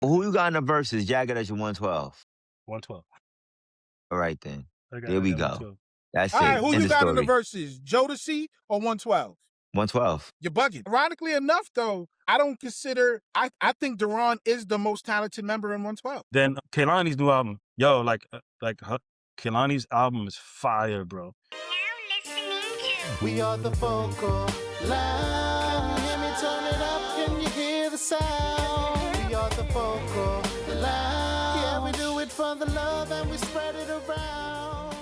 Who you got in the verses? Jagged Edge 112. 112. All right then. I There we got go. 112. That's All it. right, who End you of got in the story. verses? Jodeci or 112? 112. You're bugging. Ironically enough, though, I don't consider. I think Daron is the most talented member in 112. Then Kehlani's new album, yo, Kehlani's album is fire, bro. We are the vocal line. Hear me turn it up, can you hear the sound? We are the vocal line. Yeah, we do it for the love and we spread it around.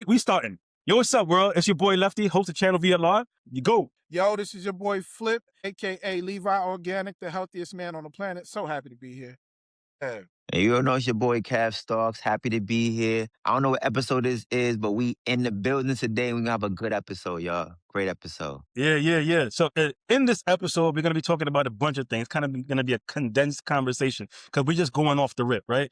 We starting. Yo, what's up, world? It's your boy Lefty, host of Channel VLR. You go. Yo, this is your boy Flip, a.k.a. Levi Organic, the healthiest man on the planet. So happy to be here. And you know it's your boy Cav Starks. Happy to be here. I don't know what episode this is, but we in the building today. We're going to have a good episode, y'all. Great episode. Yeah. So in this episode, we're going to be talking about a bunch of things. Kind of going to be a condensed conversation because we're just going off the rip, right?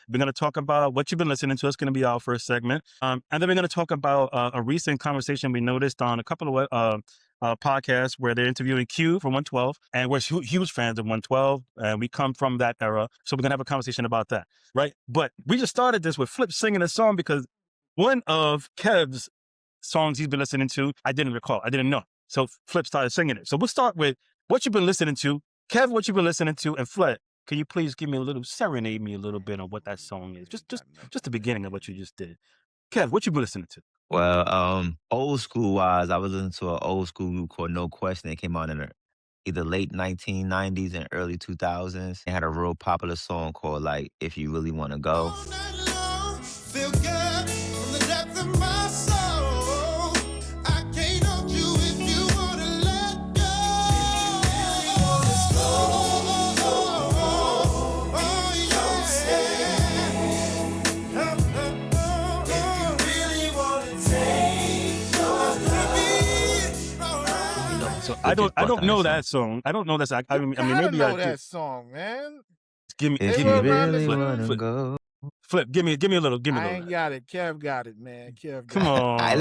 We're going to talk about what you've been listening to. It's going to be our first segment. And then we're going to talk about a recent conversation we noticed on a couple of podcasts where they're interviewing Q from 112. And we're huge fans of 112. And we come from that era. So we're going to have a conversation about that, right? But we just started this with Flip singing a song because one of Kev's songs he's been listening to, I didn't recall. I didn't know. So Flip started singing it. So we'll start with what you've been listening to. Kev, what you've been listening to, and Flip, can you please give me serenade me a little bit on what that song is? Just the beginning of what you just did. Kev, what you been listening to? Well, old school wise, I was listening to an old school group called No Question. It came out in the either late 1990s and early 2000s. It had a real popular song called like If You Really Want to Go. Feel good from the depth of my soul. I can't hold you if you want to let go. So I don't know that song. I don't know that song. I mean maybe know I that do. song, man. Give me If give you me really Flip, want to Flip, go. Flip, give me a little. I ain't got it. Kev got it, man. Kev got Come on.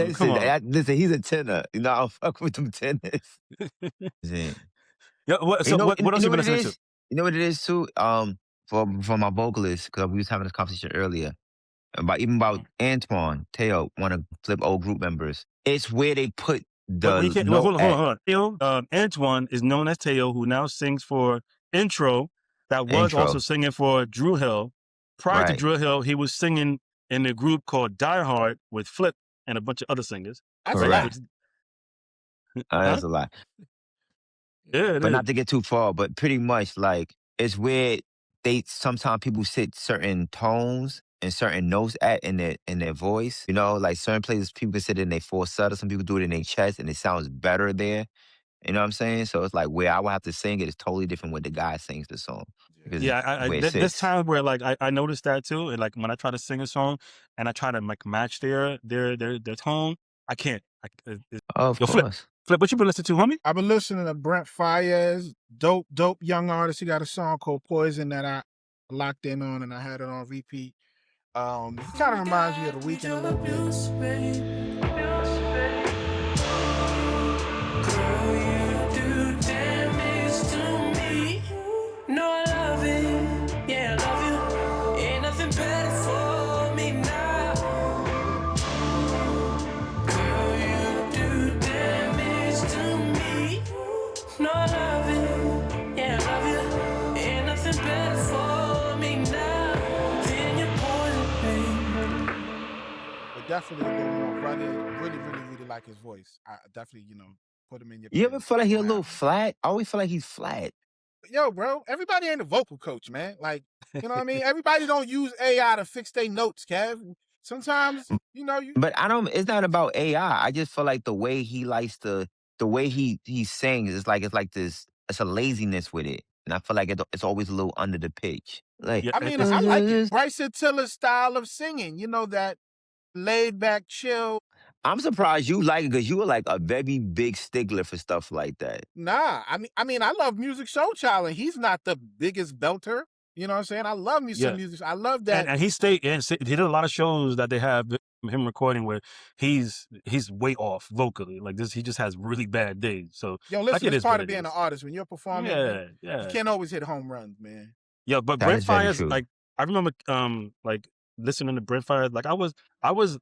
Listen, he's a tenor. You know, I'll fuck with them tenors. Yeah. What else you been listening to? You know what it is too? For my vocalist, because we was having this conversation earlier about Antoine, Teo, one of Flip old group members. It's where they put the hold on. Teo, Antoine is known as Teo, who now sings for Intro. That was also singing for Dru Hill. Prior to Dru Hill, he was singing in a group called Die Hard with Flip and a bunch of other singers. That's a lot. That's a lot. Yeah, but not to get too far, but pretty much like it's where sometimes people sit certain tones and certain notes in their voice. You know, like certain places people can sit in their falsetto, some people do it in their chest and it sounds better there. You know what I'm saying? So it's like where I would have to sing it is totally different when the guy sings the song. Yeah, there's times where like I noticed that too. And like when I try to sing a song and I try to like match their tone, I can't. Of course. Flip, what you been listening to, homie? I've been listening to Brent Faiyaz, dope young artist. He got a song called Poison that I locked in on and I had it on repeat. It kind of reminds me of The Weeknd a little bit. Girl, you do damage to me. No, I love it. Yeah, I love you. Ain't nothing better for me now. Girl, you do damage to me. No, I love it. Yeah, I love you. Ain't nothing better for me now than your poison, baby. But definitely a little more rugged. Really like his voice. I definitely, put him in your. You ever feel like he's a little flat? I always feel like he's flat. Yo, bro, everybody ain't a vocal coach, man. Like, you know what I mean? Everybody don't use AI to fix their notes, Kev. Sometimes, But it's not about AI. I just feel like the way he likes the way he sings, it's like this, it's a laziness with it. And I feel like it's always a little under the pitch. Like, I mean, I like it. Bryson Tiller's style of singing, that laid back, chill. I'm surprised you like it because you were like a very big stickler for stuff like that. Nah, I mean, I love Music Show Child, and he's not the biggest belter. You know what I'm saying? I love me some music. I love that. And he did a lot of shows that they have him recording where he's way off vocally. Like this, he just has really bad days. So listen, it's part of being an artist. When you're performing, you can't always hit home runs, man. Yeah, but That Brent is very Faiyaz, true. like I remember like listening to Brent Faiyaz, like I was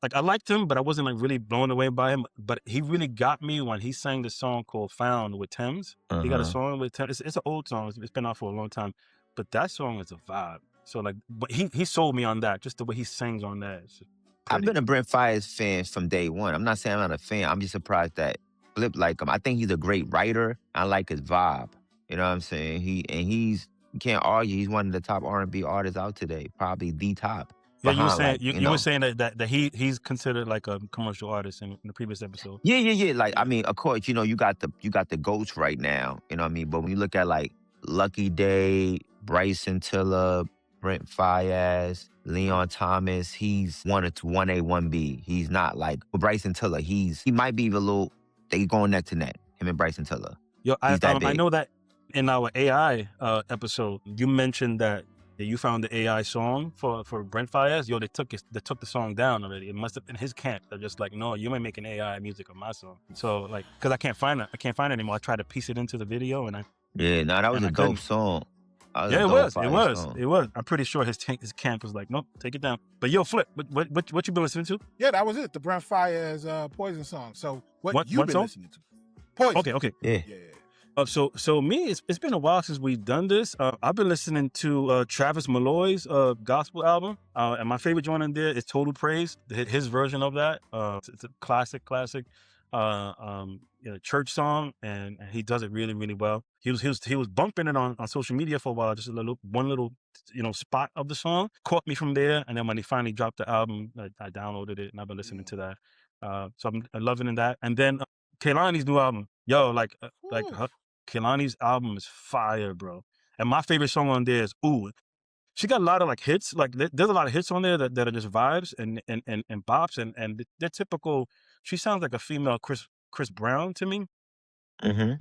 like I liked him, but I wasn't like really blown away by him. But he really got me when he sang the song called "Found" with Thames. He got a song with Thames. It's an old song. It's been out for a long time, but that song is a vibe. So like, but he sold me on that. Just the way he sings on that. It's just I've pretty. been a Brent Faiyaz fan from day one. I'm not saying I'm not a fan. I'm just surprised that Flip like him. I think he's a great writer. I like his vibe. You know what I'm saying? You can't argue. He's one of the top R&B artists out today. Probably the top. Yeah, you were Behind, saying like, you were saying that he's considered like a commercial artist in the previous episode. Yeah. Like, I mean, of course, you got the GOATs right now. You know what I mean? But when you look at like Lucky Day, Bryson Tiller, Brent Faiyaz, Leon Thomas, he's 1A, 1B. He's not like Bryson Tiller. He might be a little. They going neck to neck. Him and Bryson Tiller. Yo, He's that big. I know that in our AI episode, you mentioned that you found the AI song for Brent Faiyaz. Yo, they took the song down already. It must have been his camp. They're just like, no, you ain't making AI music on my song. So like, cause I can't find it anymore. I tried to piece it into the video and that was a dope song. Yeah, it was. I'm pretty sure his camp was like, nope, take it down. But yo, Flip, what you been listening to? Yeah, that was it. The Brent Faiyaz Poison song. So what you been song? listening to? Poison. Okay. Yeah. So me, it's been a while since we've done this. I've been listening to Travis Malloy's gospel album, and my favorite joint in there is Total Praise, his version of that. It's a classic, church song, and he does it really, really well. He was bumping it on social media for a while, just one little spot of the song caught me from there, and then when he finally dropped the album, I downloaded it and I've been listening to that. So I'm loving that, and then Kehlani's new album, Kehlani's album is fire, bro. And my favorite song on there is Ooh. She got a lot of like hits. Like there's a lot of hits on there that are just vibes and bops and they're typical. She sounds like a female Chris Brown to me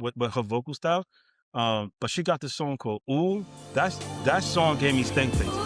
with her vocal style. But she got this song called Ooh. That song gave me Stank Face.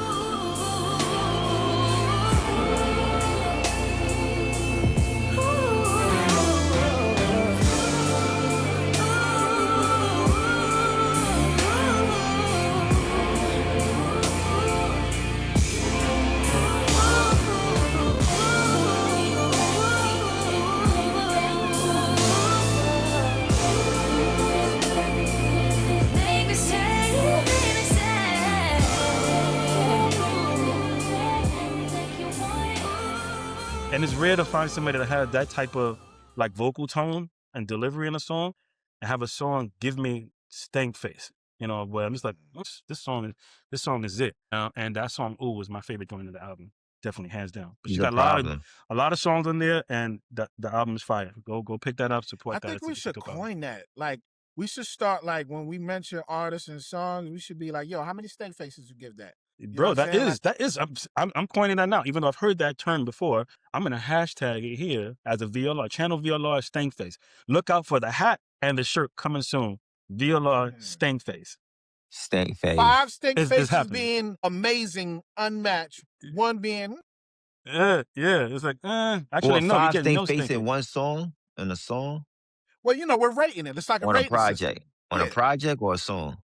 And it's rare to find somebody that has that type of like vocal tone and delivery in a song and have a song give me Stank Face. Where I'm just like, this song is it. And that song, Ooh, was my favorite joint of the album. Definitely, hands down. But she got a lot of songs on there, and the album is fire. Go pick that up, support that. I think we should coin that. Like, we should start, like, when we mention artists and songs, we should be like, yo, how many Stank Faces you give that? Bro, that is. I'm coining that now. Even though I've heard that term before, I'm gonna hashtag it here as a VLR, Channel VLR Stank Face. Look out for the hat and the shirt coming soon. VLR Stank Face. Stank Face. 5 Stank Faces being amazing, unmatched. One being... Yeah. It's like, actually, no. 5 Stank Face in one song? In a song? Well, we're rating it. It's like a rating project. System. On a project or a song?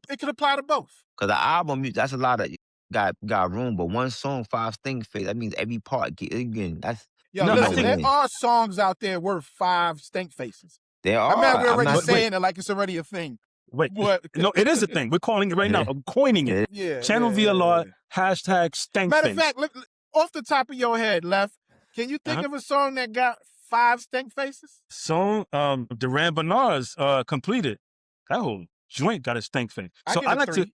It could apply to both. Because the album, that's a lot of got room, but one song, 5 Stank Face, that means every part again. That's listen, there are songs out there worth 5 Stank Faces. There are. I'm not already saying it like it's already a thing. Wait, no, it is a thing. We're calling it right now. I'm coining it. Yeah. Channel VLR hashtag Stank Face. Matter of fact, look, off the top of your head, Left, can you think of a song that got 5 Stank Faces? Song, Duran Bernard's Completed. That whole joint got a Stank Face. So I like 3.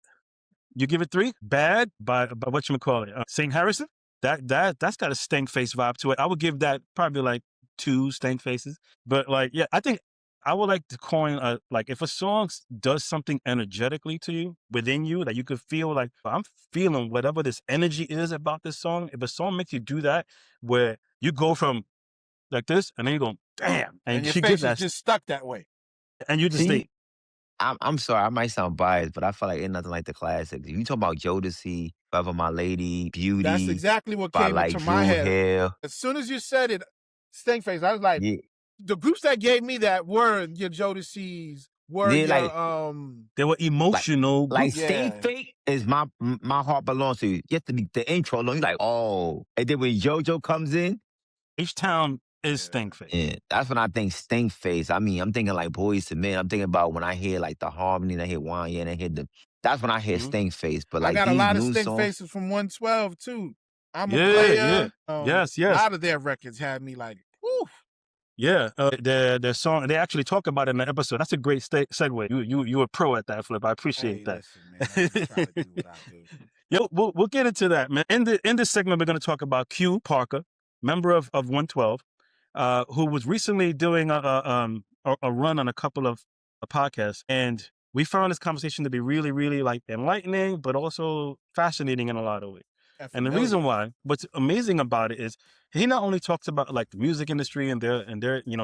You give it 3? Bad by whatchamacallit, St. Harrison. That's got a Stank Face vibe to it. I would give that probably like 2 Stank Faces. But like, yeah, I think I would like to coin like if a song does something energetically to you within you that you could feel like I'm feeling whatever this energy is about this song. If a song makes you do that, where you go from like this and then you go damn, and your she face gives that just stuck that way, and you just think. I'm sorry, I might sound biased, but I feel like it's nothing like the classics. If you talk about Jodeci, Forever My Lady, Beauty, that's exactly what came into my head. Hill. As soon as you said it, Stank Face, I was like, the groups that gave me that were your Jodeci's, Were They're your like They were emotional like groups. Stay Yeah. Fake is my heart belongs to you. Just the intro alone, you're like, oh. And then when JoJo comes in, H-Town is Stank Face. yeah, that's when I think Stank Face. I mean, I'm thinking like Boys to Men. I'm thinking about when I hear like the harmony and I hear Wanya and I hear that's when I hear Stank Face. But I like got a these lot of new Stink songs, Faces from 112 too. I'm a Yeah, player. Yes, A yes. lot of their records had me like, whew. Yeah, their song, they actually talk about it in the episode. That's a great segue. You were pro at that, Flip. I appreciate Hey, that. listen, man, I just try to do what I do. Yo, we'll get into that, man. In this segment, we're going to talk about Q Parker, member of 112, who was recently doing a run on a couple of podcasts, and we found this conversation to be really, really like enlightening, but also fascinating in a lot of ways. And the reason why, what's amazing about it is he not only talks about like the music industry and their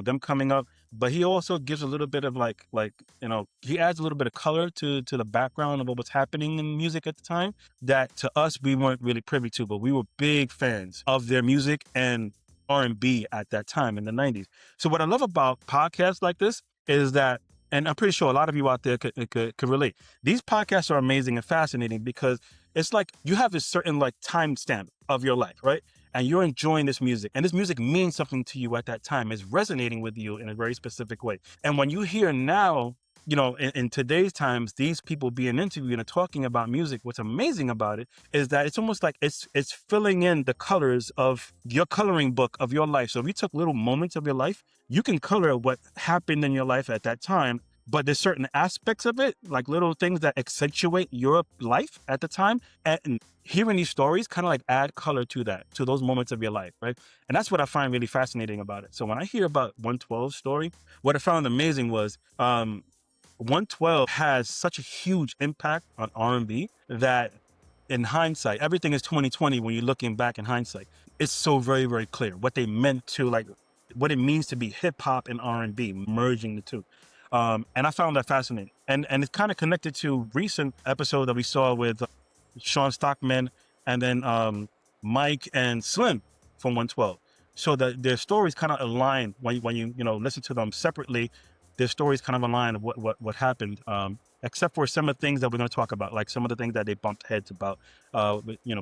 them coming up, but he also gives a little bit of like he adds a little bit of color to the background of what was happening in music at the time that to us we weren't really privy to, but we were big fans of their music and R&B at that time in the 90s. So what I love about podcasts like this is that, and I'm pretty sure a lot of you out there could relate, these podcasts are amazing and fascinating because it's like you have a certain like timestamp of your life, right? And you're enjoying this music. And this music means something to you at that time. It's resonating with you in a very specific way. And when you hear now, in today's times, these people being interviewed and talking about music, what's amazing about it is that it's almost like it's filling in the colors of your coloring book of your life. So if you took little moments of your life, you can color what happened in your life at that time. But there's certain aspects of it, like little things that accentuate your life at the time. And hearing these stories kind of like add color to that, to those moments of your life, right? And that's what I find really fascinating about it. So when I hear about 112's story, what I found amazing was 112 has such a huge impact on R&B that in hindsight, everything is 2020 when you're looking back in hindsight. It's so very, very clear what they meant to, like, what it means to be hip hop and R&B, merging the two. And I found that fascinating. And it's kind of connected to recent episode that we saw with Sean Stockman and then Mike and Slim from 112. So that their stories kind of align when you listen to them separately. Their stories kind of align of what happened, except for some of the things that we're going to talk about, like some of the things that they bumped heads about,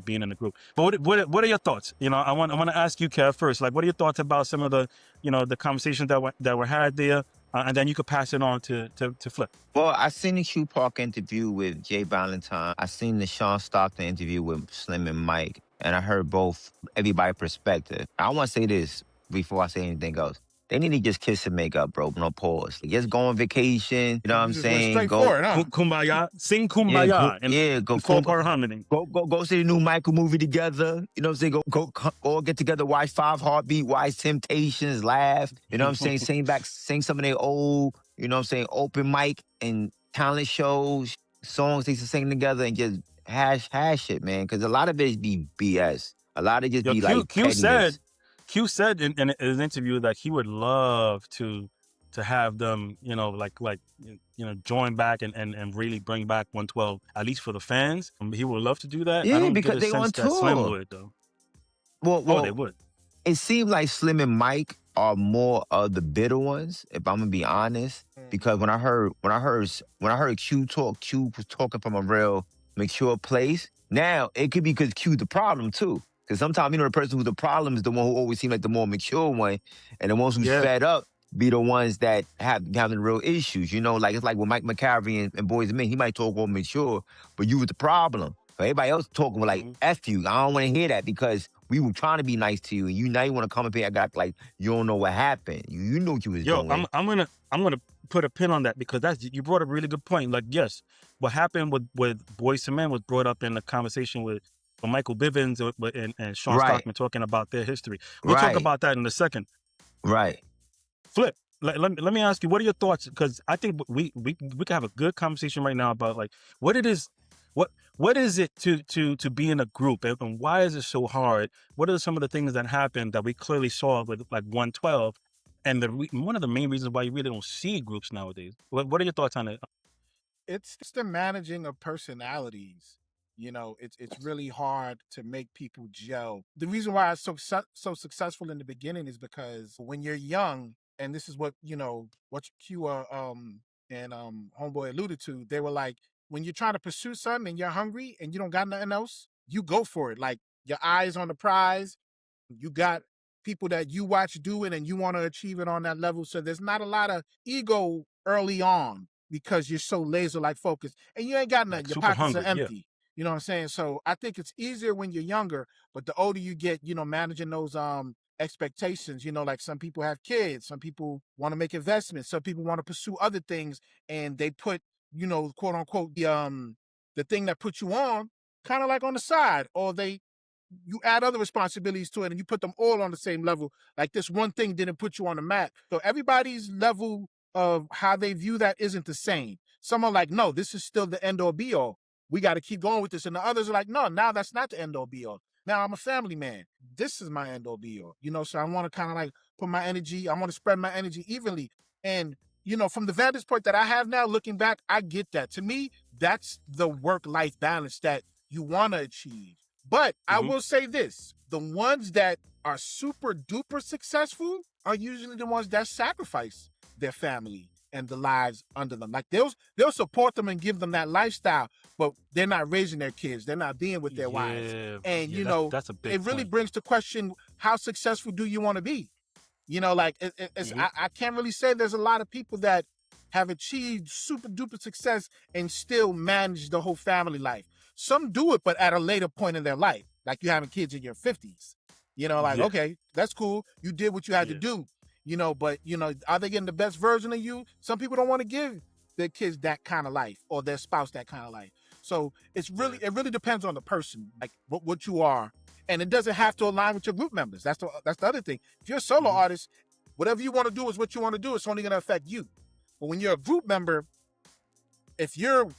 being in the group. But what are your thoughts? I want to ask you, Kev, first. Like, what are your thoughts about some of the, the conversations that were had there, and then you could pass it on to Flip. Well, I seen the Q Park interview with Jay Valentine. I seen the Sean Stockton interview with Slim and Mike, and I heard both everybody's perspective. I want to say this before I say anything else. They need to just kiss and make up, bro. No pause. Like, just go on vacation. You know what I'm saying? Straight Go. for it, huh? Kumbaya, sing Kumbaya, Go four-part harmony. Go see the new Michael movie together. You know what I'm saying? Go get together, watch 5 Heartbeat, watch Temptations, laugh. You know what I'm saying? Sing some of their old, you know what I'm saying, open mic and talent shows, songs they used to sing together and just hash it, man. Because a lot of it be BS. A lot of it just be like pettiness. Q said in his interview that he would love to have them, join back and really bring back 112, at least for the fans. He would love to do that. Yeah, I don't because get a they sense on that Slim tour. would, though. Well, they would. It seemed like Slim and Mike are more of the bitter ones, if I'm gonna be honest. Because when I heard Q talk, Q was talking from a real mature place. Now it could be because Q's the problem too. Because sometimes, the person who's the problem is the one who always seems like the more mature one, and the ones who's fed up be the ones that having real issues. Like it's like with Mike McCaffrey and Boys and Men, he might talk all mature, but you was the problem. But everybody else talking with like F you. I don't want to hear that because we were trying to be nice to you, and now you want to come up here and act like you don't know what happened. You know what you was doing. I'm gonna put a pin on that because you brought a really good point. Like, yes, what happened with Boys and Men was brought up in the conversation with Michael Bivins and Sean Stockman talking about their history. We'll talk about that in a second. Right. Flip, let me ask you, what are your thoughts? Because I think we can have a good conversation right now about like what it is, what is it to be in a group and why is it so hard? What are some of the things that happened that we clearly saw with like 112? And one of the main reasons why you really don't see groups nowadays. What are your thoughts on it? It's the managing of personalities. It's really hard to make people gel. The reason why it's so successful in the beginning is because when you're young, and this is what Q and homeboy alluded to, they were like, when you're trying to pursue something and you're hungry and you don't got nothing else, you go for it. Like your eyes on the prize. You got people that you watch do it and you want to achieve it on that level. So there's not a lot of ego early on because you're so laser like focused and you ain't got nothing. Like Your super pockets hungry, are empty. You know what I'm saying? So I think it's easier when you're younger, but the older you get, you know, managing those expectations, you know, like some people have kids, some people want to make investments, some people want to pursue other things, and they put, you know, quote unquote, the thing that puts you on kind of like on the side, or you add other responsibilities to it and you put them all on the same level. Like this one thing didn't put you on the map. So everybody's level of how they view that isn't the same. Some are like, no, this is still the end all be all. We got to keep going with this. And the others are like, no, now that's not the end all be all. Now I'm a family man. This is my end all be all. You know, so I want to kind of like put my energy, I want to spread my energy evenly. And, you know, from the vantage point that I have now, looking back, I get that. To me, that's the work-life balance that you want to achieve. But I will say this, the ones that are super duper successful are usually the ones that sacrifice their family and the lives under them. Like they'll support them and give them that lifestyle, but they're not raising their kids. They're not being with their wives. And you know, that's a big it really point. brings to question, how successful do you want to be? You know, like I can't really say there's a lot of people that have achieved super duper success and still manage the whole family life. Some do it, but at a later point in their life, like you having kids in your 50s. You know, like, okay, that's cool. You did what you had to do, you know, but, you know, are they getting the best version of you? Some people don't want to give their kids that kind of life or their spouse that kind of life. So it's really, it really depends on the person, like what you are. And it doesn't have to align with your group members. That's the other thing. If you're a solo artist, whatever you want to do is what you want to do. It's only going to affect you. But when you're a group member, if you're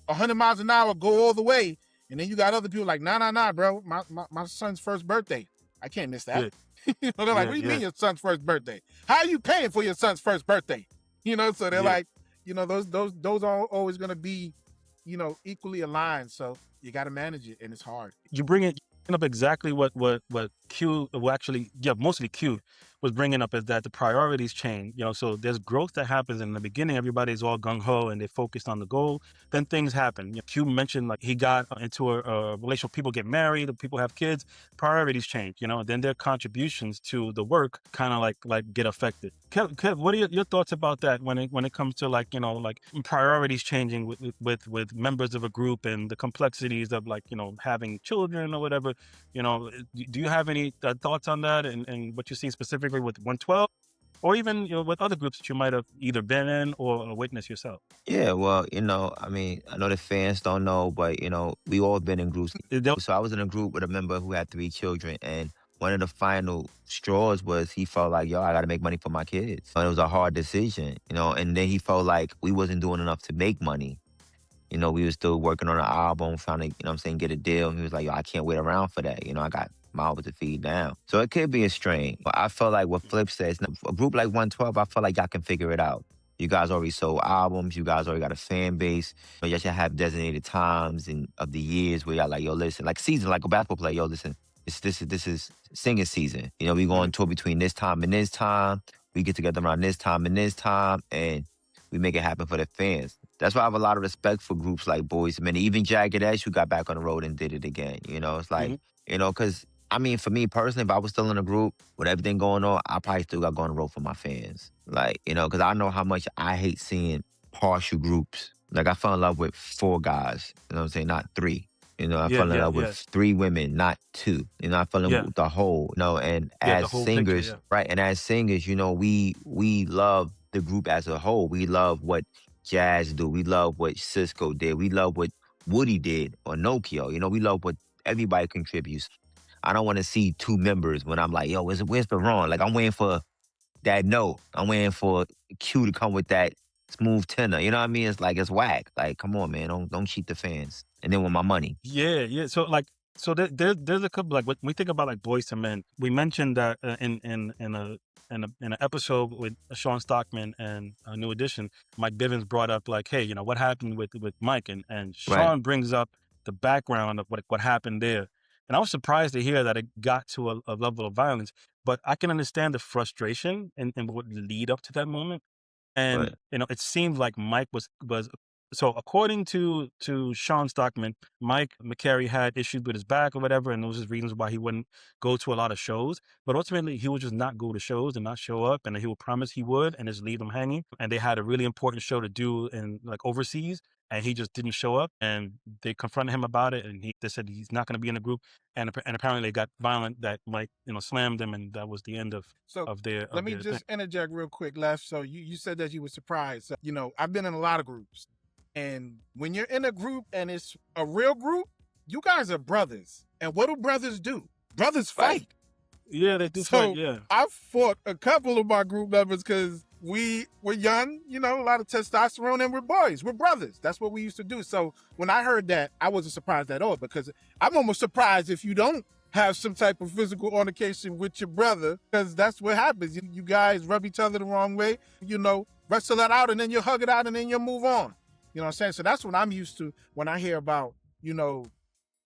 100 miles an hour, go all the way, and then you got other people like, nah, bro, my son's first birthday, I can't miss that. You know, they're like, what do you mean your son's first birthday? How are you paying for your son's first birthday? You know, so they're like, you know, those are always going to be, you know, equally aligned. So you got to manage it, and it's hard. You bring up exactly what Q, well, actually, mostly Q was bringing up, is that the priorities change. You know, so there's growth that happens in the beginning. Everybody's all gung ho and they focused on the goal. Then things happen. You know, Q mentioned like he got into a relationship. People get married. People have kids. Priorities change. You know, and then their contributions to the work kind of like get affected. Kev, what are your thoughts about that when it comes to like, you know, like priorities changing with members of a group and the complexities of like, you know, having children or whatever? You know, do you have any thoughts on that and what you see specifically with 112, or even, you know, with other groups that you might have either been in or witnessed yourself? Yeah, well, you know, I mean, I know the fans don't know, but you know, we all been in groups. So I was in a group with a member who had 3 children, and one of the final straws was he felt like, yo, I got to make money for my kids. And it was a hard decision, you know, and then he felt like we wasn't doing enough to make money. You know, we were still working on an album, trying to, you know what I'm saying, get a deal. And he was like, yo, I can't wait around for that. You know, I got mouths to feed down. So it could be a strain. But I felt like what Flip says, a group like 112, I feel like y'all can figure it out. You guys already sold albums. You guys already got a fan base. But y'all should have designated times of the years where y'all like, yo, listen, like season, like a basketball player, yo, listen, this is singing season. You know, we go on tour between this time and this time. We get together around this time and this time, and we make it happen for the fans. That's why I have a lot of respect for groups like Boys II Men, even Jagged Edge, who got back on the road and did it again. You know, it's like, you know, because I mean, for me personally, if I was still in a group with everything going on, I probably still got going on the road for my fans. Like, you know, because I know how much I hate seeing partial groups. Like, I fell in love with 4 guys, you know what I'm saying, not 3. You know, I fell in love with 3 women, not 2. You know, I fell in love with the whole, you know, and as singers, picture, right, and as singers, you know, we love the group as a whole. We love what Jazz do. We love what Cisco did. We love what Woody did, or Nokia. You know, we love what everybody contributes. I don't want to see 2 members when I'm like, yo, where's the wrong? Like, I'm waiting for that note. I'm waiting for Q to come with that smooth tenor. You know what I mean? It's like, it's whack. Like, come on, man. Don't cheat the fans. And then with my money. Yeah. So like, there's a couple, like when we think about like Boys II Men, we mentioned that in an episode with Sean Stockman and New Edition, Mike Bivens brought up like, hey, you know, what happened with Mike, and Sean brings up the background of what happened there. And I was surprised to hear that it got to a level of violence, but I can understand the frustration and what would lead up to that moment. And Right. you know, it seemed like Mike was so according to Sean Stockman, Mike McCary had issues with his back or whatever, and those are reasons why he wouldn't go to a lot of shows. But ultimately, he would just not go to shows and not show up, and then he would promise he would, and just leave them hanging. And they had a really important show to do in like overseas, and he just didn't show up. And they confronted him about it, and they said he's not going to be in the group. And apparently, they got violent. That Mike, you know, slammed them, and that was the end of their. Let me just interject real quick, Left. So you said that you were surprised. So, you know, I've been in a lot of groups. And when you're in a group and it's a real group, you guys are brothers. And what do brothers do? Brothers fight. Yeah, they do So fight, yeah. I fought a couple of my group members because we were young, you know, a lot of testosterone, and we're boys. We're brothers. That's what we used to do. So when I heard that, I wasn't surprised at all, because I'm almost surprised if you don't have some type of physical altercation with your brother, because that's what happens. You guys rub each other the wrong way, you know, wrestle it out, and then you hug it out, and then you move on. You know what I'm saying? So that's what I'm used to when I hear about, you know,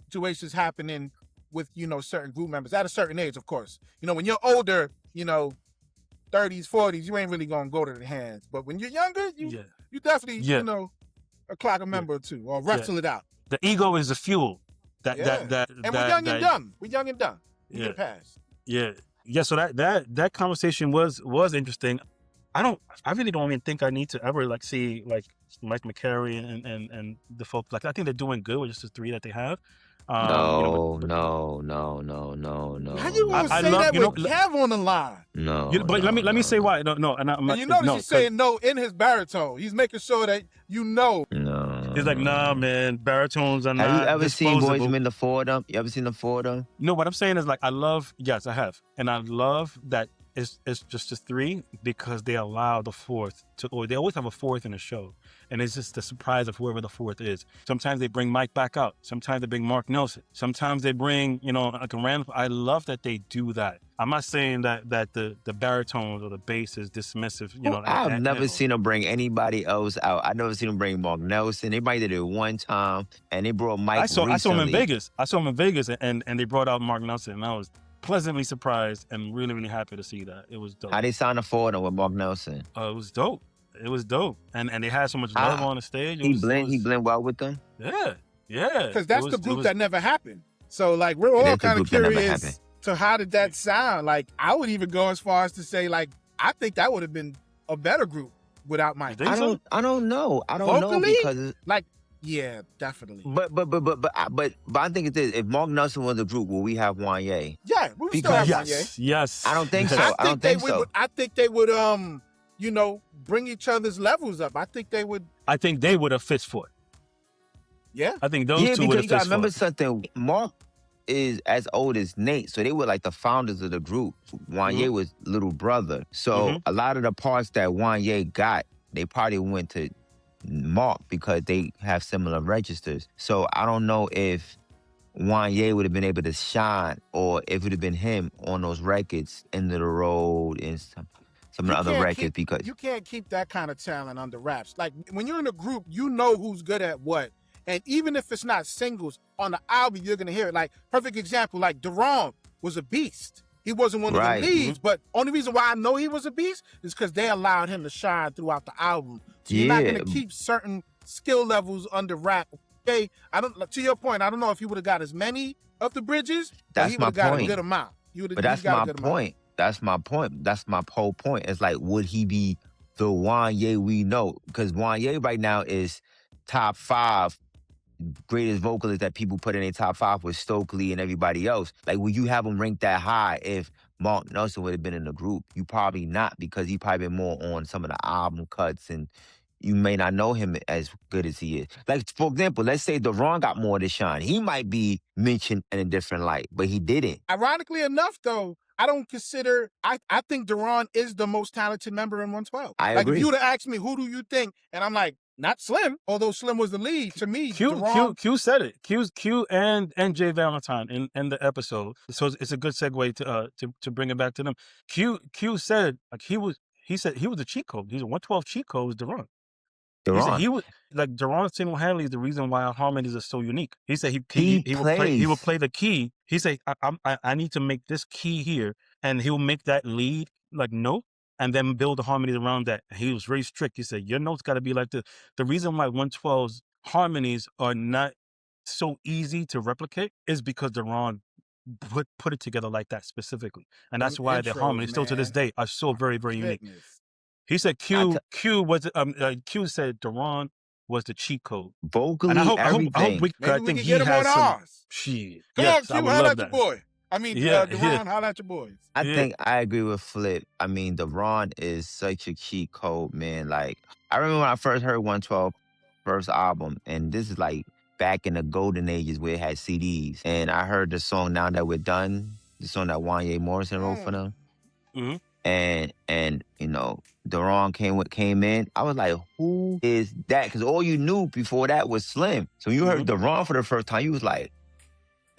situations happening with, you know, certain group members at a certain age, of course. You know, when you're older, you know, 30s, 40s, you ain't really going to go to the hands. But when you're younger, you definitely, you know, clock a member or two or wrestle it out. The ego is the fuel. And we're young and dumb. We're young and dumb. We get past. Yeah. So that conversation was interesting. I really don't even think I need to ever like see like Mike McCary and the folks. Like, I think they're doing good with just the three that they have. No. How you gonna say that with Kev on the line? No. But let me say why. No. And you notice he's saying no in his baritone. He's making sure that you know. No. He's like, nah, man, baritones are not. Have you ever seen disposable. Boys Men the Four of them? You ever seen the four of them? No, what I'm saying is like yes, I have. And I love that it's just the three, because they allow the fourth or they always have a fourth in the show. And it's just the surprise of whoever the fourth is. Sometimes they bring Mike back out. Sometimes they bring Mark Nelson. Sometimes they bring, you know, like a random. I love that they do that. I'm not saying that the baritones or the bass is dismissive, you know. I've never seen them bring anybody else out. I never seen them bring Mark Nelson. Everybody did it one time, and they brought Mike. I saw him in recently. Vegas, and they brought out Mark Nelson, and I was pleasantly surprised and really, really happy to see that. It was dope. How they signed the four of them with Mark Nelson? It was dope. It was dope, and they had so much love on the stage. He blend well with them. Yeah. Because that's the group that never happened. So like we're all kind of curious to how did that sound. Like I would even go as far as to say like I think that would have been a better group without Mike. I don't know. I don't know because like yeah, definitely. But I think it's this. If Mark Nelson was the group, will we have Wanye? Yeah, we would still have Wanye. Yes. I don't think so. I don't think so. I think they would you know, bring each other's levels up. I think they would have fist fought. Yeah. I think those two would have fist fought. Because you gotta remember something. Mark is as old as Nate, so they were like the founders of the group. Wanye was little brother. So a lot of the parts that Wanye got, they probably went to Mark because they have similar registers. So I don't know if Wanye would have been able to shine or if it would have been him on those records, End of the Road and some of the other records, because you can't keep that kind of talent under wraps. Like when you're in a group, you know who's good at what. And even if it's not singles, on the album, you're going to hear it. Like, perfect example, like Daron was a beast. He wasn't one of the leads, but only reason why I know he was a beast is because they allowed him to shine throughout the album. So you're not going to keep certain skill levels under wrap. Okay, to your point, I don't know if he would have got as many of the bridges, but he would have got a good amount. But that's my point. That's my point. That's my whole point. It's like, would he be the Wanye we know? Because Wanye right now is top 5 greatest vocalist that people put in their top 5 with Stokely and everybody else. Like, would you have him ranked that high if Mark Nelson would have been in the group? You probably not, because he probably been more on some of the album cuts, and you may not know him as good as he is. Like, for example, let's say Daron got more to shine. He might be mentioned in a different light, but he didn't. Ironically enough, though, I don't consider, I think Daron is the most talented member in 112. I agree. If you would have asked me, who do you think? And I'm like, not Slim, although Slim was the lead. To me, Q said it. Q and Jay Valentine in the episode. So it's a good segue to bring it back to them. Q said like he said he was a cheat code. He's a 112 cheat code was Daron. He said he was like Daron single-handedly is the reason why our harmonies are so unique. He said he would play the key. He said I need to make this key here, and he'll make that lead like note. and then build the harmonies around that. He was very strict. He said, your notes got to be like this. The reason why 112's harmonies are not so easy to replicate is because Daron put it together like that specifically. And that's why the harmonies still to this day are so very, very unique. He said Q said Daron was the cheat code. Vocally, and I hope Maybe we can get him on ours. Shit. Come Yes, on, I Q, would holla love at your that. boy. I mean, Daron, holla at your boys. I think I agree with Flip. I mean, Daron is such a cheat code, man. Like, I remember when I first heard 112 first album, and this is like back in the golden ages where it had CDs. And I heard the song Now That We're Done, the song that Wanye Morrison wrote for them. Mm-hmm. And you know, Daron came in. I was like, who is that? Because all you knew before that was Slim. So when you heard Daron for the first time, you was like,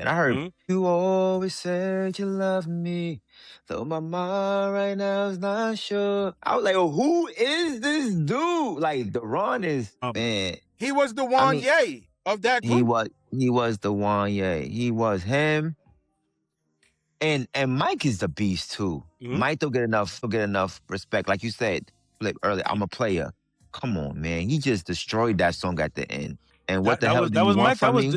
and I heard, you always said you love me, though my mind right now is not sure. I was like, oh, who is this dude? Like, Daron is, man. He was the Wanye of that group. He was the Wanye. He was him. And Mike is the beast too. Mike don't get enough respect. Like you said, Flip, earlier, I'm a player. Come on, man. He just destroyed that song at the end. And what the hell do you want from me?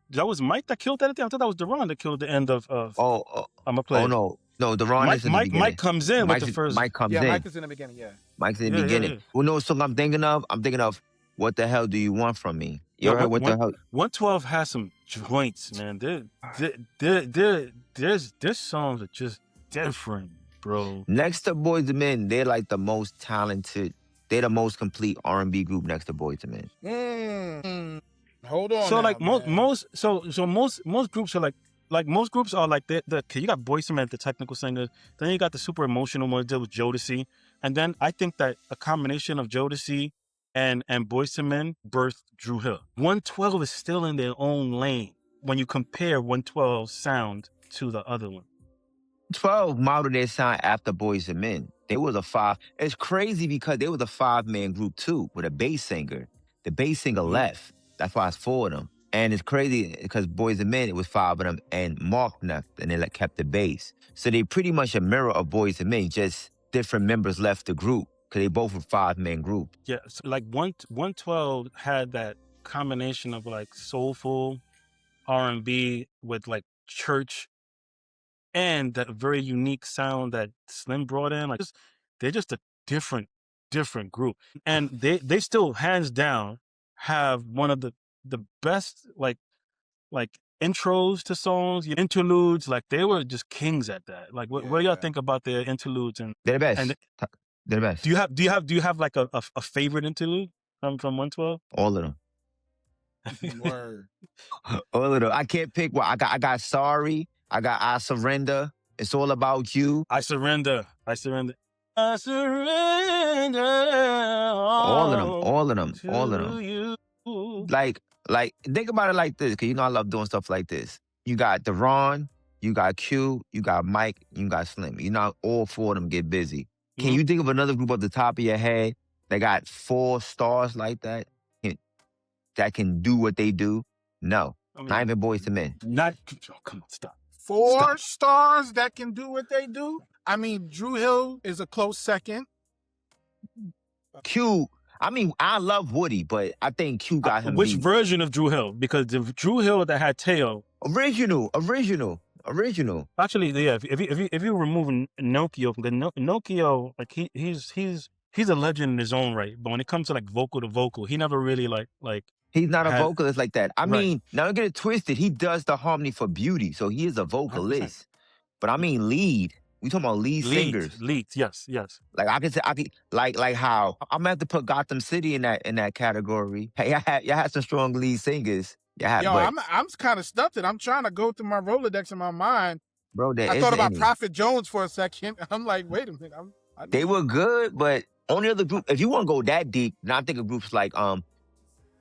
That was Mike that killed that at the end. I thought that was Daron that killed the end of I'm a Player. Oh, no, Daron is in the beginning. Mike comes in with the first. Mike comes in. Yeah, Mike is in the beginning, Mike's in the beginning. Yeah. Well, no song I'm thinking of? I'm thinking of What the Hell Do You Want From Me? You heard what the hell? 112 has some joints, man. Their songs are just different, bro. Next to Boyz II Men, they're like the most talented. They're the most complete R&B group next to Boyz II Men. Hold on. So now, like man. most groups are like most groups are like you got Boyz II Men, the technical singers, then you got the super emotional ones with Jodeci, and then I think that a combination of Jodeci and Boyz II Men birthed Dru Hill. 112 is still in their own lane when you compare 112's sound to the other one. 12 modeled their sound after Boyz II Men. They was a five. It's crazy because they was a 5-man group too with a bass singer. The bass singer left. That's why it's 4 of them. And it's crazy because Boyz II Men, it was 5 of them, and Mark left, and they kept the bass. So they pretty much a mirror of Boyz II Men, just different members left the group because they both were 5-man group. Yeah, so like 112 had that combination of like soulful R&B with like church and that very unique sound that Slim brought in. Like they're just a different group. And they still hands down have one of the best like intros to songs, interludes. Like they were just kings at that. Like what do y'all think about their interludes? And they're the best. They're the best. Do you have like a favorite interlude from 112? All of them. Word. All of them. I can't pick one. I got Sorry. I got I Surrender. It's All About You. I Surrender. All of them. You. Like, think about it like this, because you know I love doing stuff like this. You got Daron, you got Q, you got Mike, you got Slim. You know, all 4 of them get busy. Can you think of another group off the top of your head that got 4 stars like that? That can do what they do? No. Not even Boyz II Men. Come on, stop. 4 stars that can do what they do? I mean, Dru Hill is a close second. Q, I mean, I love Woody, but I think Q got him Which beat. version of Dru Hill? Because the Dru Hill that had Teo. Original. Actually, yeah. If you remove Nokio, Nokio, like he's a legend in his own right. But when it comes to like vocal to vocal, he never really like. He's not a vocalist like that. I mean, now don't get it twisted. He does the harmony for beauty, so he is a vocalist. 100%. But I mean, lead. We talking about lead singers. Leads, yes. Like I could like how I'm gonna have to put Gotham City in that category. Hey, y'all had some strong lead singers. I'm kind of stumped. I'm trying to go through my Rolodex in my mind. Bro, I thought about Prophet Jones for a second. I'm like, wait a minute. They were good, but only other group. If you want to go that deep, now I think of groups like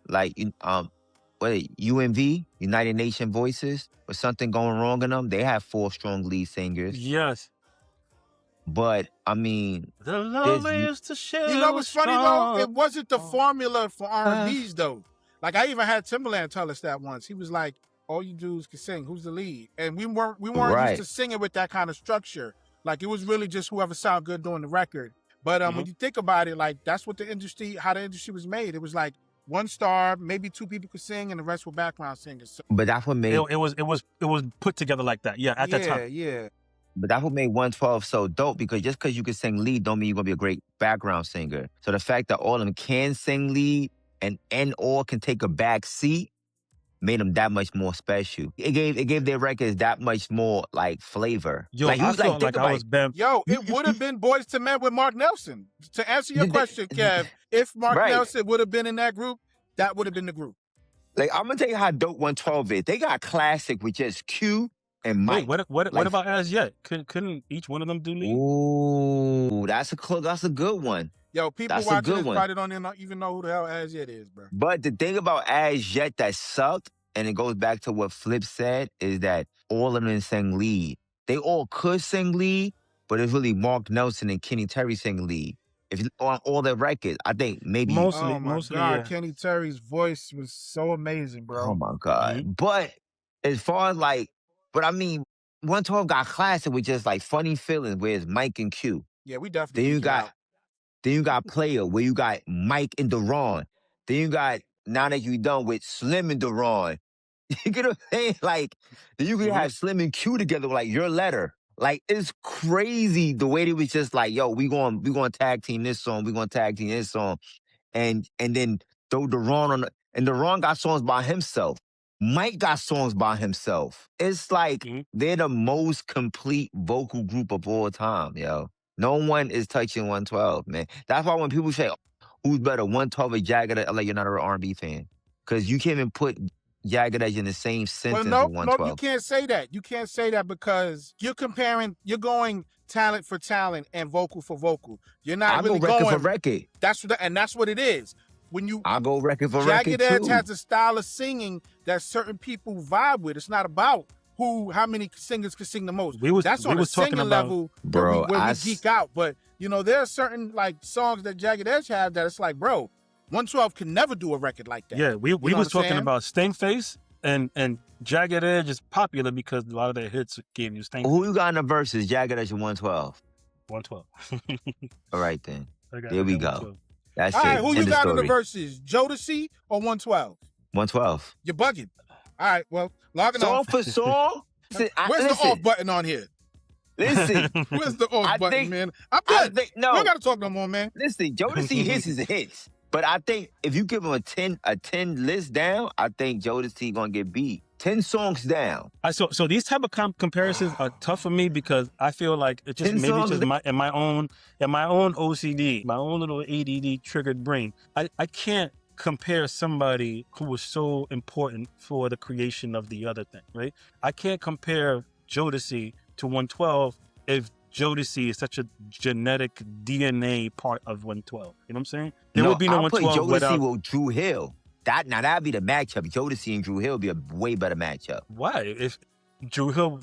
UNV, United Nation Voices, with something going wrong in them. They have 4 strong lead singers. Yes. But I mean, the love is to share. You know what's funny though? It wasn't the formula for R&B's though. Like I even had Timbaland tell us that once. He was like, "All you dudes can sing. Who's the lead?" And we weren't used to singing with that kind of structure. Like it was really just whoever sound good doing the record. But when you think about it, like that's what how the industry was made. It was like one star, maybe two people could sing, and the rest were background singers. So, But that's what made it was put together like that. Yeah, at that time. Yeah. But that's what made 112 so dope, because just because you can sing lead don't mean you're gonna be a great background singer. So the fact that all of them can sing lead and or can take a back seat made them that much more special. It gave their records that much more like flavor. Yo, like, I felt like I was bam. Yo, it would have been Boys to Men with Mark Nelson. To answer your question, Kev, if Mark Nelson would have been in that group, that would have been the group. Like, I'm gonna tell you how dope 112 is. They got classic with just Q and Mike. Wait, what about As Yet? Couldn't each one of them do lead? Ooh, that's a good one. Yo, people watching this probably don't even know who the hell As Yet is, bro. But the thing about As Yet that sucked, and it goes back to what Flip said, is that all of them sang lead. They all could sing lead, but it's really Mark Nelson and Kenny Terry sing lead. If on all their records, I think maybe mostly. Oh my God, yeah. Kenny Terry's voice was so amazing, bro. Oh my God. Mm-hmm. But as far as like, but I mean, 112 got classic with just like Funny Feelings, where it's Mike and Q. Yeah, we definitely. Then you got Player, where you got Mike and Daron. Then you got Now That You Done with Slim and Daron. You get what I'm saying? Like, you could have Slim and Q together, like Your Letter. Like, it's crazy the way they was just like, yo, we going tag team this song, we going to tag team this song. And then throw Daron on and Daron got songs by himself. Mike got songs by himself. It's like they're the most complete vocal group of all time, yo. No one is touching 112, man. That's why when people say, who's better, 112 or Jagged Edge, like, you're not an R&B fan. Because you can't even put Jagged Edge in the same sentence with 112. No, you can't say that. You can't say that because you're going talent for talent and vocal for vocal. You're not really going record for record. That's what it is. I'll go record for record too. Jagged Edge has a style of singing that certain people vibe with. It's not about how many singers can sing the most. That's on a singing level, bro, where we geek out. But there are certain like songs that Jagged Edge have that it's like, bro, 112 can never do a record like that. Yeah, we was talking about Stank Face and Jagged Edge is popular because a lot of their hits gave you Stank Face. Who you got in the verses? Jagged Edge and 112. 112. All right then. There we go. That's all right, it. who you got in the verses? Jodeci or 112? 112. You're bugging. All right, well, logging song off. For song? Where's the off button on here? Listen. Where's the off button, man? I'm good. We don't got to talk no more, man. Listen, Jodeci hits is hits. But I think if you give him a 10 list down, I think Jodeci gonna get beat. 10 songs down. So these type of comparisons are tough for me because I feel like it's just maybe just in my own OCD, my own little ADD triggered brain. I can't compare somebody who was so important for the creation of the other thing, right? I can't compare Jodeci to 112 if Jodeci is such a genetic DNA part of 112. You know what I'm saying? There would be no 112 I'll put Jodeci without with Dru Hill. That'd be the matchup. Jodeci and Dru Hill would be a way better matchup. Why? If Dru Hill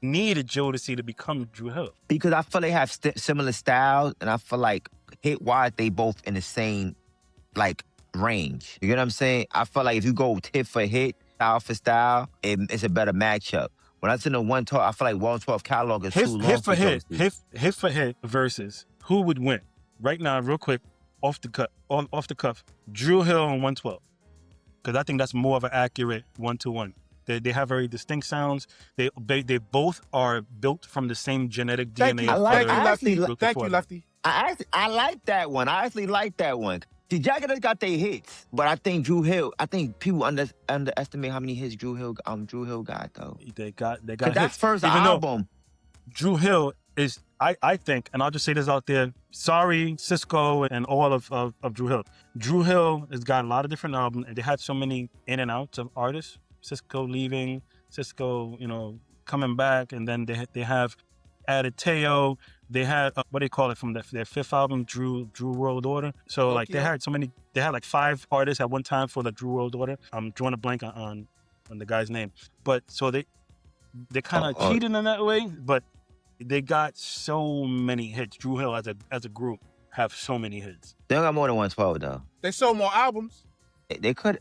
needed Jodeci to become Dru Hill? Because I feel they have similar styles, and I feel like hit-wise, they both in the same, like, range. You get what I'm saying? I feel like if you go hit for hit, style for style, it's a better matchup. When I send a 112, I feel like 112 catalog is too long. Hit for hit versus who would win? Right now, real quick, off the cuff, Dru Hill and 112. Because I think that's more of an accurate 1-to-1. They have very distinct sounds. They both are built from the same genetic DNA. Thank you, Lefty. I like that one. I actually like that one. See, Jagged Edge got their hits, but I think Dru Hill. I think people underestimate how many hits Dru Hill got though. They got hits. That's first album. Dru Hill is, I think, and I'll just say this out there. Sorry, Cisco and all of Dru Hill. Dru Hill has got a lot of different albums, and they had so many in and outs of artists. Cisco leaving, Cisco, coming back, and then they have added Teo. They had what do you call it from their fifth album, Dru World Order. So like they had like 5 artists at one time for the Dru World Order. I'm drawing a blank on the guy's name, but so they kind of cheated in that way, but they got so many hits. Dru Hill as a group have so many hits. They don't got more than 112 though. They sold more albums. They could.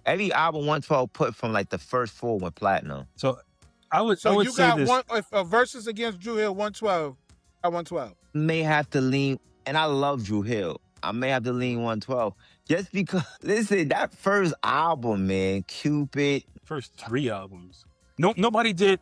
Every album 112 put from like the first 4 went platinum. So I would So you say got this. one if versus against Dru Hill 112 at 112. May have to lean, and I love Dru Hill. I may have to lean 112 just because. Listen, that first album, man, Cupid. First 3 albums. Nobody did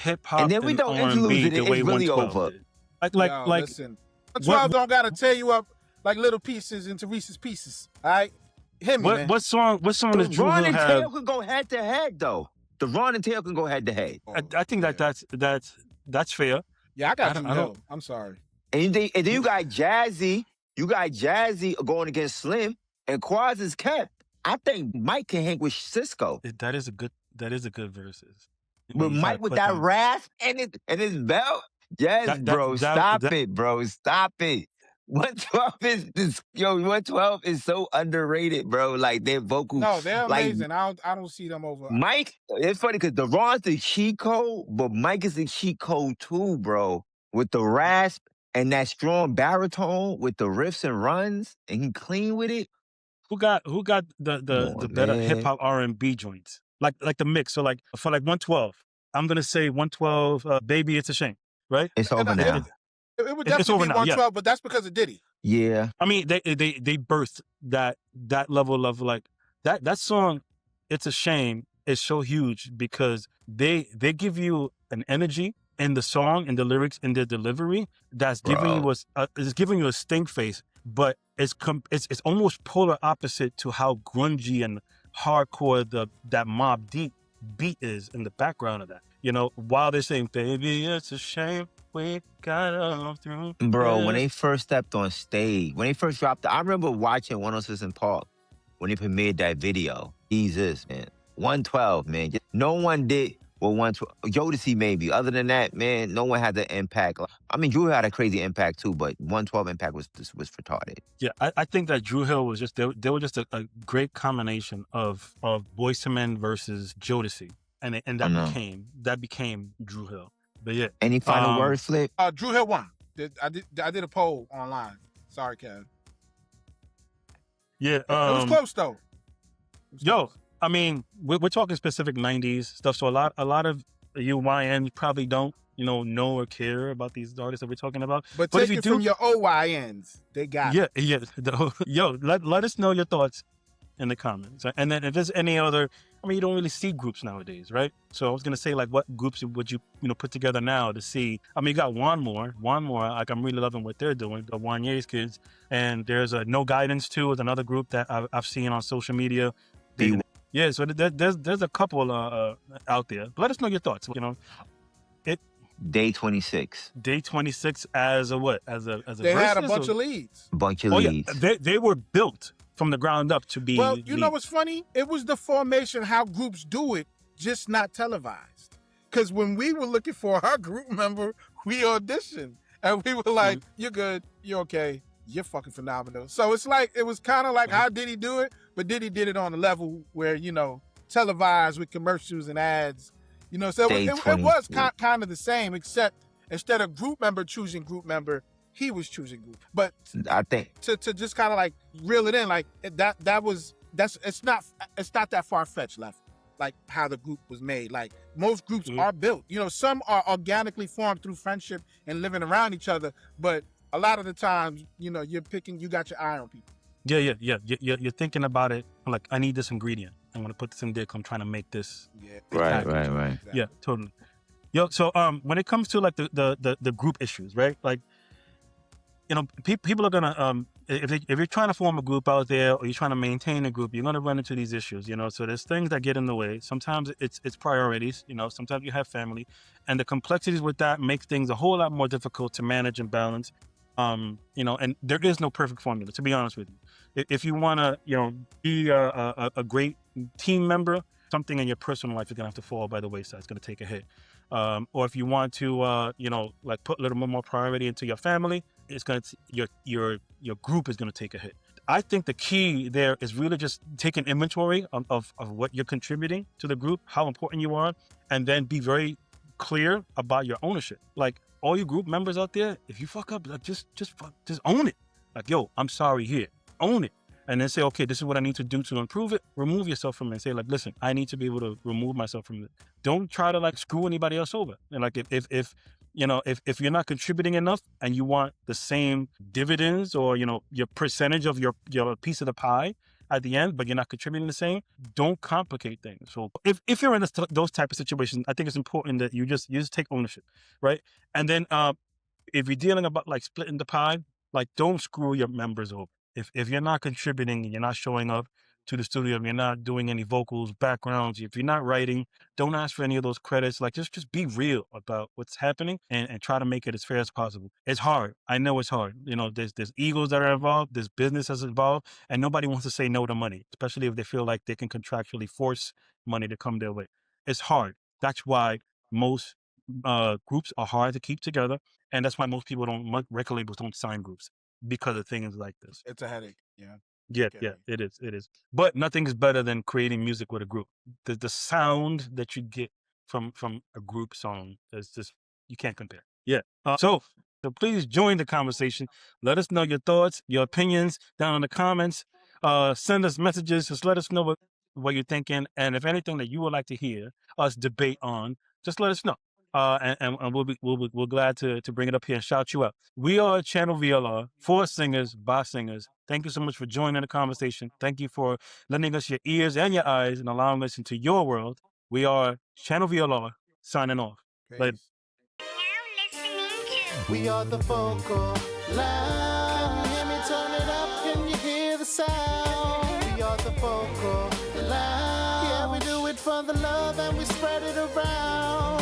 hip hop And then we don't R&B interlude it. the way It's really 112 over. did. Yo, listen, 112 don't gotta tear you up like little pieces into Reese's Pieces. All right, hit me, man. What song does Dru Ron Hill and have? Tail can go head to head, though. The Ron and Tail can go head to head. I think that's fair. Yeah, I got Dru Hill. I'm sorry. And then you got Jazzy. You got Jazzy going against Slim, and Quaz is kept. I think Mike can hang with Cisco. That is a good verses. With Mike with that rasp and his belt. Yes, bro. Stop it, bro. Stop it. 112 is this, 112 is so underrated, bro. Like their vocals. No, they're amazing. Like, I don't see them over. Mike, it's funny because the Ron's the cheat code, but Mike is the cheat code too, bro. With the rasp and that strong baritone with the riffs and runs, and he clean with it. Who got the better hip hop R&B joints? Like the mix. So like for like 112, I'm gonna say 112. Baby, it's a shame, right? It's over now. It would definitely be 112, but that's because of Diddy. Yeah. I mean, they birthed that level of like that song. It's a shame. Is so huge because they give you an energy in the song and the lyrics and the delivery that's giving you a stink face, but it's almost polar opposite to how grungy and hardcore that Mobb Deep beat is in the background of that. While they're saying, "Baby, it's a shame we got all through." Bro, when they first stepped on stage, when they first dropped, I remember watching 106 in Park when they premiered that video. Jesus, man. 112, man. No one did what 112. Jodeci maybe. Other than that, man, no one had the impact. I mean, Dru Hill had a crazy impact too, but 112 impact was retarded. Yeah, I think that Dru Hill was just they were just a great combination of Boyz II Men versus Jodeci, and that became Dru Hill. But yeah. Any final word, Flip? Dru Hill won. I did a poll online. Sorry, Kev. Yeah. It was close though. Close. I mean, we're talking specific 90s stuff, so a lot of you YN probably don't, know or care about these artists that we're talking about. But take it from your OYNs. They got it. Yeah. Let us know your thoughts in the comments. And then if there's any other, I mean, you don't really see groups nowadays, right? So I was going to say, like, what groups would you put together now to see? I mean, you got One More, like, I'm really loving what they're doing, the Wanye's kids. And there's a No Guidance too, is another group that I've seen on social media. Yeah, so there's a couple out there. But let us know your thoughts. Day 26. Day 26 as a what? As a they had a bunch of leads. Leads. Yeah, they were built from the ground up to be. Well, you know what's funny? It was the formation, how groups do it, just not televised. Because when we were looking for our group member, we auditioned and we were like, "You're good, you're okay, you're fucking phenomenal." So it's like it was kind of like how Diddy do it, but Diddy did it on a level where televised with commercials and ads. So it was kind of the same, except instead of group member choosing group member, he was choosing group. But I think to just kind of like reel it in, like it's not that far fetched, left. Like how the group was made. Like most groups are built. Some are organically formed through friendship and living around each other, but a lot of the times, you got your eye on people. Yeah. You're thinking about it like, I need this ingredient. I'm going to put this in there because I'm trying to make this. Yeah. Right. Exactly. Yeah, totally. So when it comes to like the group issues, right? Like, people are going to, if you're trying to form a group out there or you're trying to maintain a group, you're going to run into these issues, So there's things that get in the way. Sometimes it's priorities, sometimes you have family, and the complexities with that make things a whole lot more difficult to manage and balance. And there is no perfect formula, to be honest with you. If you want to, be a great team member, something in your personal life is going to have to fall by the wayside. It's going to take a hit. Or if you want to, like put a little more priority into your family, it's going to, your group is going to take a hit. I think the key there is really just taking inventory of what you're contributing to the group, how important you are, and then be very clear about your ownership. Like, all you group members out there, if you fuck up, just own it. Like, yo, I'm sorry here. Own it. and then say, okay, this is what I need to do to improve it. Remove yourself from it and say, like, listen, I need to be able to remove myself from it. Don't try to like screw anybody else over. And like if you know, if you're not contributing enough and you want the same dividends or, you know, your percentage of your piece of the pie at the end, but you're not contributing the same, don't complicate things. So if you're in those type of situations, I think it's important that you just take ownership, right? And then if you're dealing about like splitting the pie, like don't screw your members over. If you're not contributing and you're not showing up to the studio, if you're not doing any vocals, backgrounds, if you're not writing, don't ask for any of those credits. Like just be real about what's happening and try to make it as fair as possible. It's hard. I know it's hard. You know, there's egos that are involved, there's business that's involved, and nobody wants to say no to money, especially if they feel like they can contractually force money to come their way. It's hard. That's why most groups are hard to keep together. And that's why most record labels don't sign groups, because of things like this. It's a headache. Yeah. Yeah, it is. But nothing is better than creating music with a group. The sound that you get from a group song is just, you can't compare. Yeah. So please join the conversation. Let us know your thoughts, your opinions down in the comments. Send us messages. Just let us know what you're thinking. And if anything that you would like to hear us debate on, just let us know. And we'll glad to bring it up here and shout you out. We are Channel VLR, for singers, by singers. Thank you so much for joining the conversation. Thank you for lending us your ears and your eyes and allowing us into your world. We are Channel VLR, signing off. Later. We are the vocal line. Hear me turn it up, can you hear the sound? We are the vocal line. Yeah, we do it for the love and we spread it around.